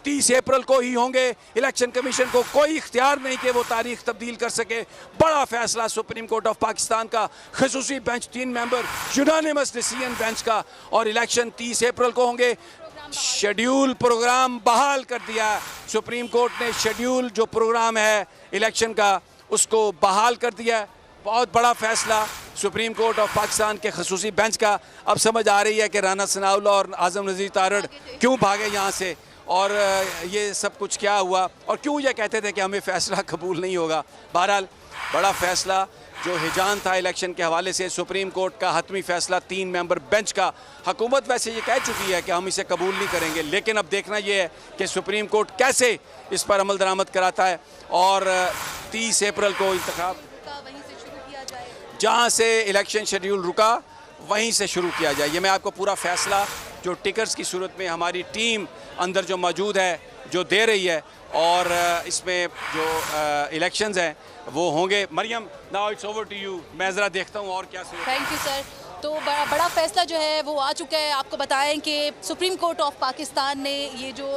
30 अप्रैल को ही होंगे। Election commission को कोई इख्तियार नहीं कि वो तारीख तब्दील कर सके। बड़ा फैसला सुप्रीम कोर्ट ऑफ पाकिस्तान का, खसूसी bench 3 member unanimous decision bench का, और इलेक्शन 30 अप्रैल को होंगे। शेड्यूल प्रोग्राम बहाल कर दिया सुप्रीम कोर्ट ने। शेड्यूल जो प्रोग्राम है इलेक्शन का उसको बहाल कर दिया। बहुत बड़ा फैसला सुप्रीम कोर्ट ऑफ पाकिस्तान के खसूसी बेंच का। अब समझ आ रही है कि राना सनाउल्लाह और आज़म नज़ीर तारड़ क्यों भागे यहाँ से, और ये सब कुछ क्या हुआ, और क्यों ये कहते थे कि हमें फ़ैसला कबूल नहीं होगा। बहरहाल बड़ा फ़ैसला जो हिजान था इलेक्शन के हवाले से, सुप्रीम कोर्ट का हतमी फ़ैसला 3 मेंबर बेंच का। हुकूमत वैसे ये कह चुकी है कि हम इसे कबूल नहीं करेंगे, लेकिन अब देखना ये है कि सुप्रीम कोर्ट कैसे इस पर अमल दरामद कराता है। और 30 अप्रैल को इंतखाब, जहाँ से इलेक्शन शेड्यूल रुका वहीं से शुरू किया जाए। ये मैं आपको पूरा फ़ैसला जो टिकट्स की सूरत में हमारी टीम अंदर जो मौजूद है जो दे रही है, और इसमें जो इलेक्शंस हैं वो होंगे। Maryam, now it's over to you. मैं ज़रा देखता हूँ और क्या। Thank you sir. तो बड़ा फैसला जो है वो आ चुका है। आपको बताएं कि सुप्रीम कोर्ट ऑफ पाकिस्तान ने ये जो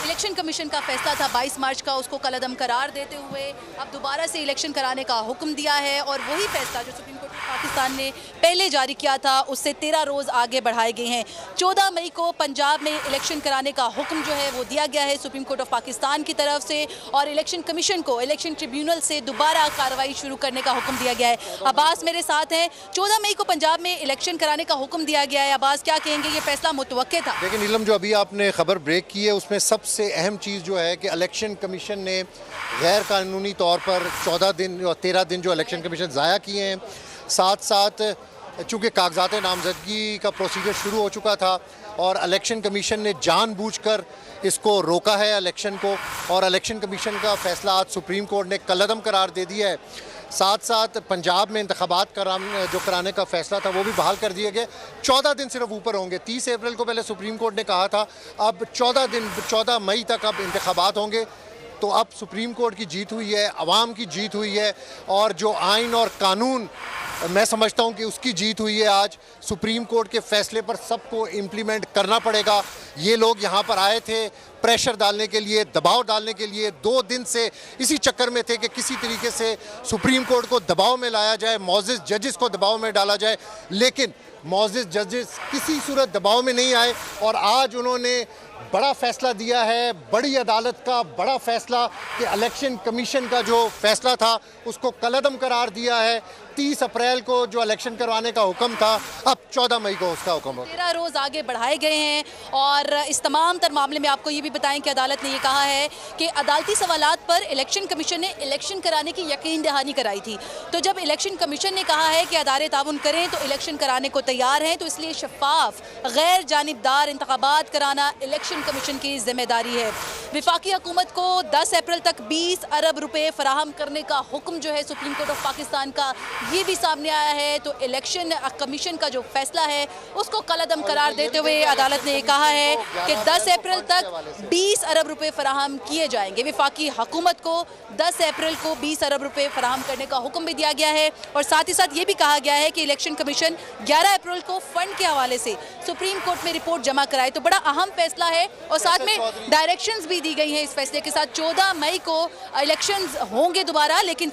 इलेक्शन कमीशन का फैसला था 22 मार्च का, उसको कलअदम करार देते हुए अब दोबारा से इलेक्शन कराने का हुक्म दिया है। और वही फैसला जो सुप्रीम कोर्ट ऑफ पाकिस्तान ने पहले जारी किया था उससे 13 रोज़ आगे बढ़ाए गए हैं। 14 मई को पंजाब में इलेक्शन कराने का हुक्म जो है वो दिया गया है सुप्रीम कोर्ट ऑफ पाकिस्तान की तरफ से, और इलेक्शन कमीशन को इलेक्शन ट्रिब्यूनल से दोबारा कार्रवाई शुरू करने का हुक्म दिया गया है। अब्बास मेरे साथ हैं। 14 मई को पंजाब में इलेक्शन कराने का हुक्म दिया गया है। अब्बास, क्या कहेंगे, ये फैसला मुतवक्के था? लेकिन नीलम, जो अभी आपने खबर ब्रेक की है उसमें सबसे अहम चीज़ जो है कि इलेक्शन कमीशन ने गैर कानूनी तौर पर 14 दिन और 13 दिन जो इलेक्शन कमीशन ज़ाया किए हैं। साथ साथ चूँकि कागजात नामजदगी का प्रोसीजर शुरू हो चुका था और इलेक्शन कमीशन ने जानबूझकर इसको रोका है इलेक्शन को, और इलेक्शन कमीशन का फ़ैसला आज सुप्रीम कोर्ट ने कलअदम करार दे दिया है। साथ साथ पंजाब में इंतखाबात जो कराने का फ़ैसला था वो भी बहाल कर दिए गए। 14 दिन सिर्फ ऊपर होंगे। 30 अप्रैल को पहले सुप्रीम कोर्ट ने कहा था, अब 14 मई तक अब इंतखाबात होंगे। तो अब सुप्रीम कोर्ट की जीत हुई है, अवाम की जीत हुई है, और जो आइन और कानून मैं समझता हूं कि उसकी जीत हुई है। आज सुप्रीम कोर्ट के फैसले पर सबको इम्प्लीमेंट करना पड़ेगा। ये लोग यहाँ पर आए थे प्रेशर डालने के लिए, दबाव डालने के लिए। 2 दिन से इसी चक्कर में थे कि किसी तरीके से सुप्रीम कोर्ट को दबाव में लाया जाए, मौजिज़ जजेस को दबाव में डाला जाए, लेकिन मौजिज़ जजेस किसी सूरत दबाव में नहीं आए। और आज उन्होंने बड़ा फैसला दिया है, बड़ी अदालत का बड़ा फैसला, कि इलेक्शन कमीशन का जो फैसला था उसको कलअदम करार दिया है। 30 अप्रैल को जो इलेक्शन करवाने का हुक्म था, अब 14 मई को उसका हुक्म हो। 13 रोज़ आगे बढ़ाए गए हैं। और इस तमाम तर मामले में आपको ये भी बताएं कि अदालत ने ये कहा है कि अदालती सवालात पर इलेक्शन कमीशन ने इलेक्शन कराने की यकीन दहानी कराई थी। तो जब इलेक्शन कमीशन ने कहा है कि अदारे ताउन करें तो इलेक्शन कराने को तैयार हैं, तो इसलिए शफाफ गैर जानिबदार इंतखाबात कराना इलेक्शन कमीशन की जिम्मेदारी है। विफाकी हुकूमत को 10 अप्रैल तक 20 अरब रुपए फराहम करने का हुक्म जो है सुप्रीम कोर्ट ऑफ पाकिस्तान का, ये भी सामने आया है। तो इलेक्शन कमीशन का जो फैसला है उसको कलअदम करार देते हुए अदालत ने कहा है कि 10 अप्रैल तक 20 अरब रुपए फराहम किए जाएंगे। विफाकी हुकूमत को 10 अप्रैल को 20 अरब रुपए फराहम करने का हुक्म भी दिया गया है। और साथ ही साथ ये भी कहा गया है कि इलेक्शन कमीशन 11 अप्रैल को फंड के हवाले से सुप्रीम कोर्ट में रिपोर्ट जमा कराए। तो बड़ा अहम फैसला है, और साथ में डायरेक्शंस भी दी गई हैं इस फैसले के साथ। 14 मई को इलेक्शंस होंगे दोबारा, लेकिन